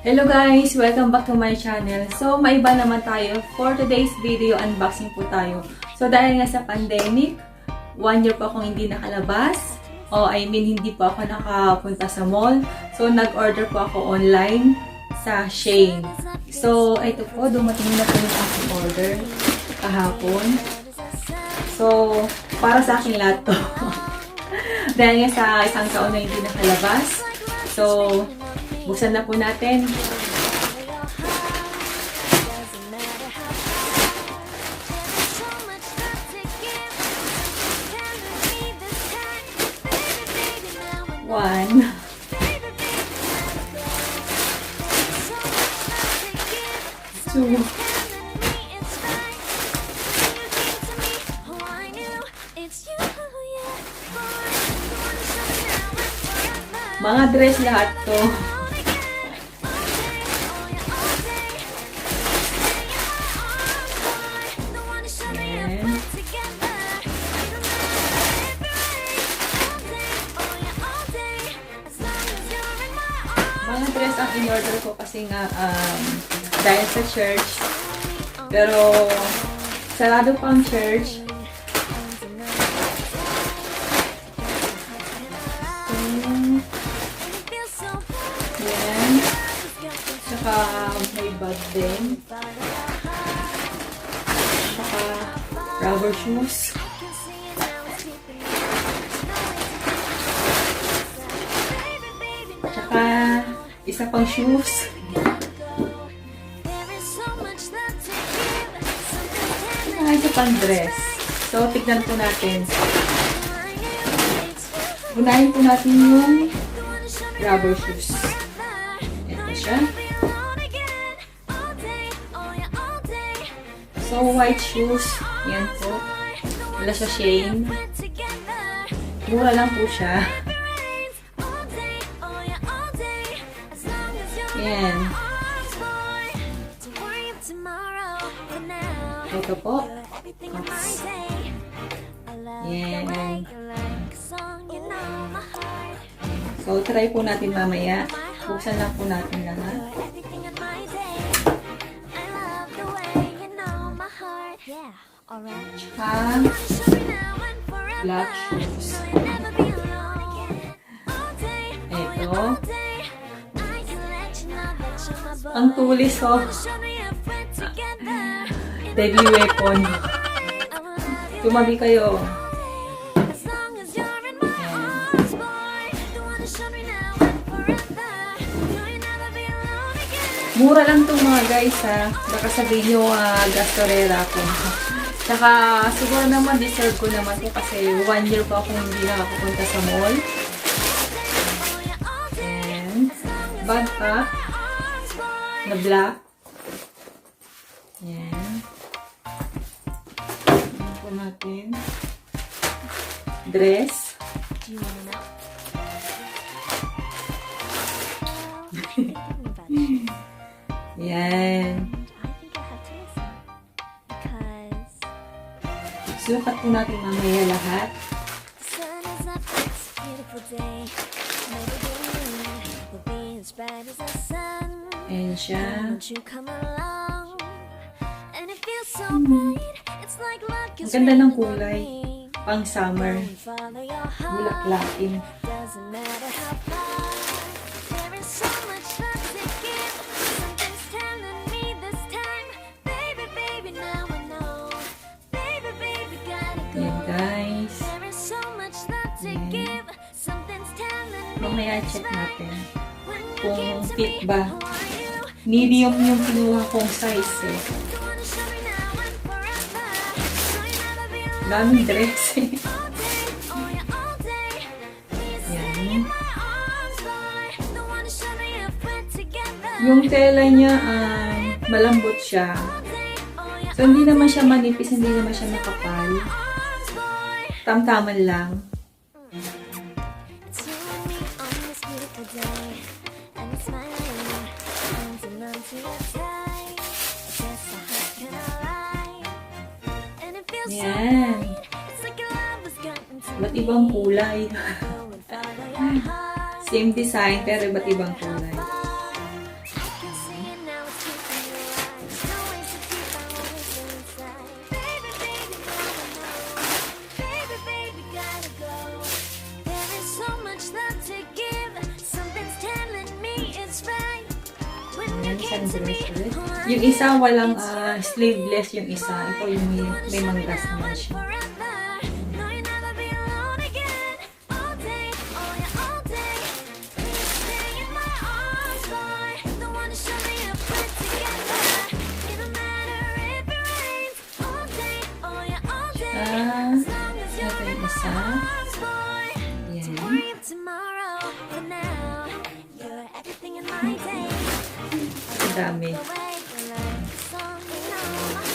Hello guys! Welcome back to my channel. So, maiba naman tayo. For today's video, unboxing po tayo. So, dahil nga sa pandemic, 1 year po akong hindi nakalabas. Hindi po ako nakapunta sa mall. So, nag-order po ako online sa Shein. So, ito po, dumating na po yung aking order kahapon. So, para sa akin lahat to. Dahil nga sa isang taon na hindi nakalabas. So, buksan na po natin. One. Two. Mga dress lahat to. Mga dress ang in-order ko kasi nga dahil sa church. Pero sarado pa ang church. Yan. Tsaka may bag din. Tsaka rubber shoes. Tsaka isa pang shoes. Tsaka isa pang dress. So, tignan po natin. Unahin po natin yung rubber shoes. Ito siya. So, white shoes. Yan po. Wala siya Shein. Mura lang po siya. Yan. Ito po. Oops. Yan. So, try po natin mamaya. Buksan lang po natin lahat. Tsaka, black shoes. Ito. Ang tulis ko. Deadly weapon. Tumabi kayo. Mura lang itong mga guys ha. Baka sabihin nyo gastorera ako. Tsaka siguro naman deserve ko naman ito kasi 1 year pa akong hindi nakapunta sa mall. And backpack na black. Yan. Yan po natin. Dress. Yan. Sukat po natin mamaya lahat. Ayan siya. Ang ganda ng kulay. Pang summer. Bulaklakin. Yan guys. Yan. Mamaya check natin kung fit ba. Medium yung kinuha kong size eh. Daming dress eh. Yan. Yung tela niya malambot siya. So hindi naman siya manipis, hindi naman siya makapal. Tamtaman lang. Yan. Ba't ibang kulay? Same design pero iba't ibang kulay. isang dress ulit. Yung isa walang sleeveless yung isa. Ito yung may manggas naman siya. Ito yung isa. Yan. Ang dami.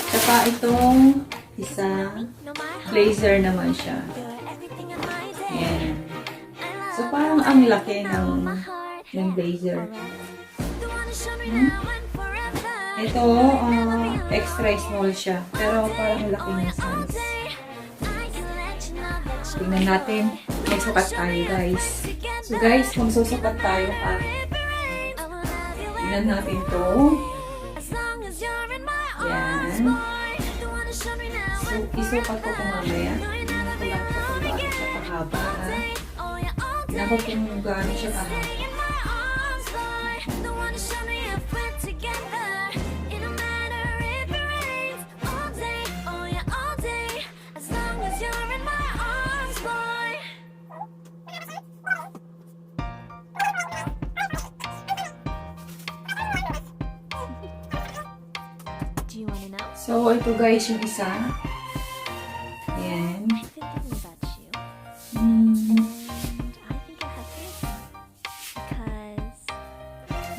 Saka itong isa, blazer naman siya. Yan. So parang ang laki ng blazer. Ito, extra small siya. Pero parang laki ng size. Tingnan natin. May sukat tayo, guys. So guys, magsusukat tayo ha. Tingnan natin to. Yan. So, isukat ko kung mamaya. Tingnan ko lang ko kung gaano siya kahaba. Tingnan ko kung gaano siya kahaba. So, ito guys yung isa. Ayan.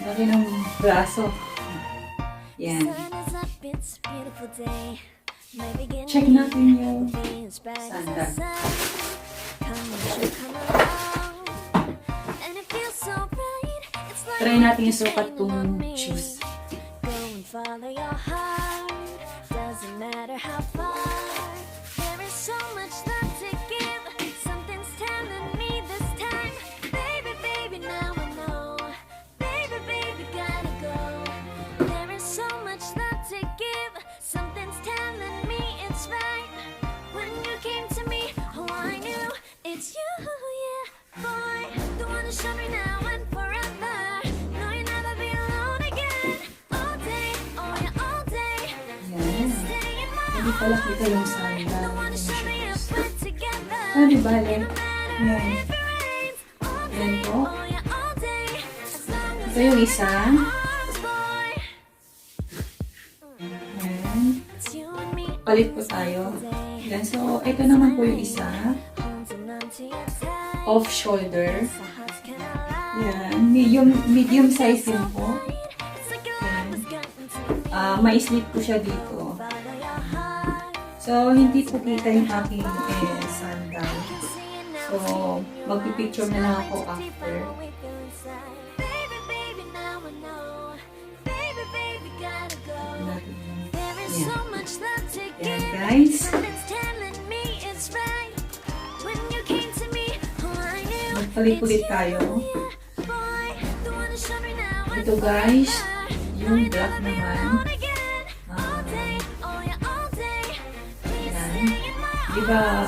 Laki ng braso. Ayan. Check natin yung sandal. Try natin yung sukat tong shoes. Follow your heart, doesn't matter how far. There is so much love to give. Something's telling me this time. Baby, baby, now I know. Baby, baby, gotta go. There is so much love to give. Something's telling me it's right. When you came to me, oh, I knew it's you, yeah, boy. The one who showed me now and forever. Hindi pala kita yung sandal. Di bale. Yan. Yan po. Ito yung isa. Yan. Palit po tayo. Yan. So, ito naman po yung isa. Off shoulder. Yan. Medium size din po. Yan. May slip po siya dito. So, hindi po kita yung aking sandal. So, magpipicture na lang ako after. Yan. Yan, guys. Magpalit-ulit tayo. Ito, guys. Yung black naman. Diba,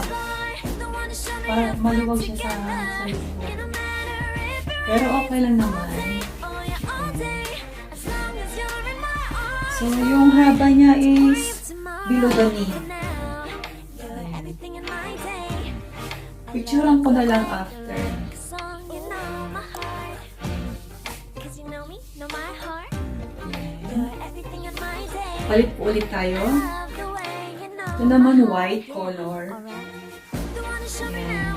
parang maluwag siya sa likod. Pero okay lang naman. Ayan. So, yung haba niya is below the knee. Ayan. Picturean ko na lang after. Ayan. Palit po ulit tayo. Ito naman white color. Ayan.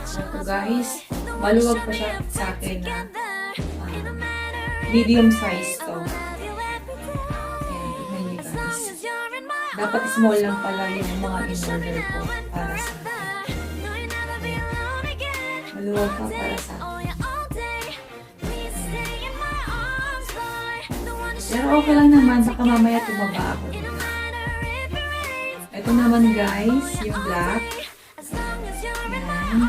Ito guys, maluwag pa siya sa akin na medium size to. Ayan, tignan nyo guys. Dapat small lang pala yung mga in-order ko para sa akin. Maluwag pa para sa akin. Pero okay lang naman, baka mamaya tumaba ako. Ito naman guys, yung black. Ayan.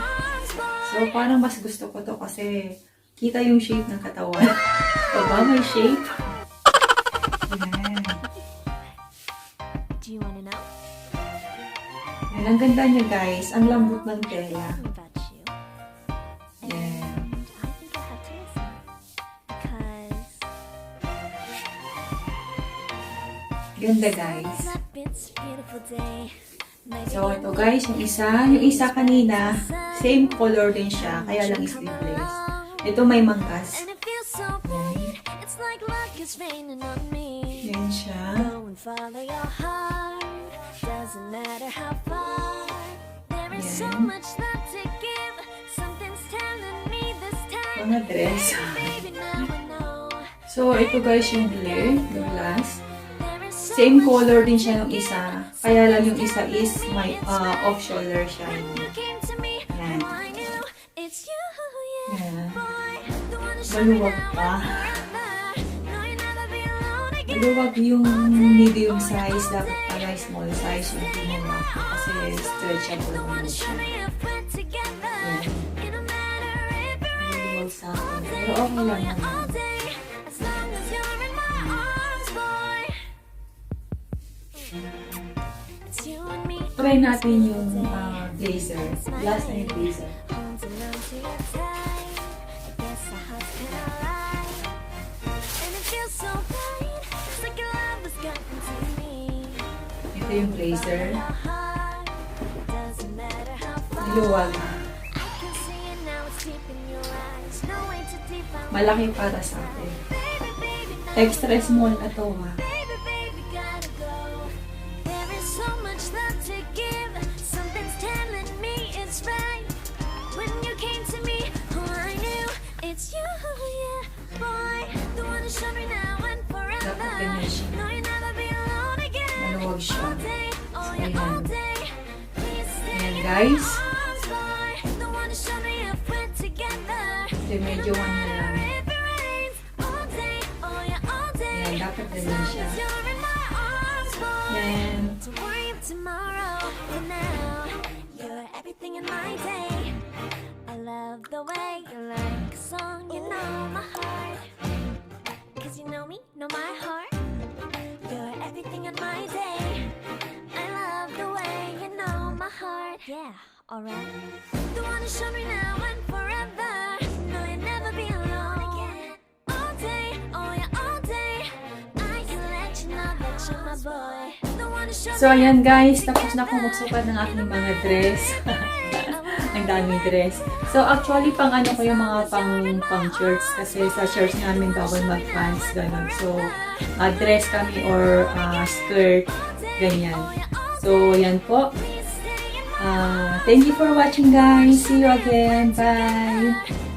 So parang mas gusto ko to kasi kita yung shape ng katawan. Ito ba may shape? Ayan. And ang ganda niya guys, ang lambot ng tela. Yan. Ganda guys. So ito guys, yung isa kanina, same color din siya, kaya lang sleeveless. Ito may mangkas. Yan siya. Yan. Mga dress. So ito guys yung glare, yung last. Same color din siya ng isa. Kaya lang yung isa is may off-shoulder siya. Yan. Yan. Maluwag pa. Maluwag yung medium size. Dapat pala small size yung pinula. Kasi stretchable naman siya. Yan. Maluwag sa akin. Pero okay lang naman. Try natin yung blazer. Last na yung blazer. Ito yung blazer. Luwag. Malaki para sa akin. Extra small na to ha. Dapat ganyan siya. Maluwag siya. So, ayan. Ayan guys. So, medyo one na lang. Ayan, dapat ganyan siya. Ayan. I love the way you like a song, you know my heart. Cause you know me, know my heart. You're everything in my day. I love the way you know my heart. Yeah, alright. The one to show me now and forever. No, you'll never be alone. All day, oh yeah, all day. I can let you know that you're my boy. So ayan guys, tapos na akong magsukat ng aking mga dress. Ang daming dress. So actually pang ano ko yung mga pang church kasi sa church namin bawal mag-pants ganun. So dress kami or skirt ganyan. So yan po. Thank you for watching guys. See you again. Bye.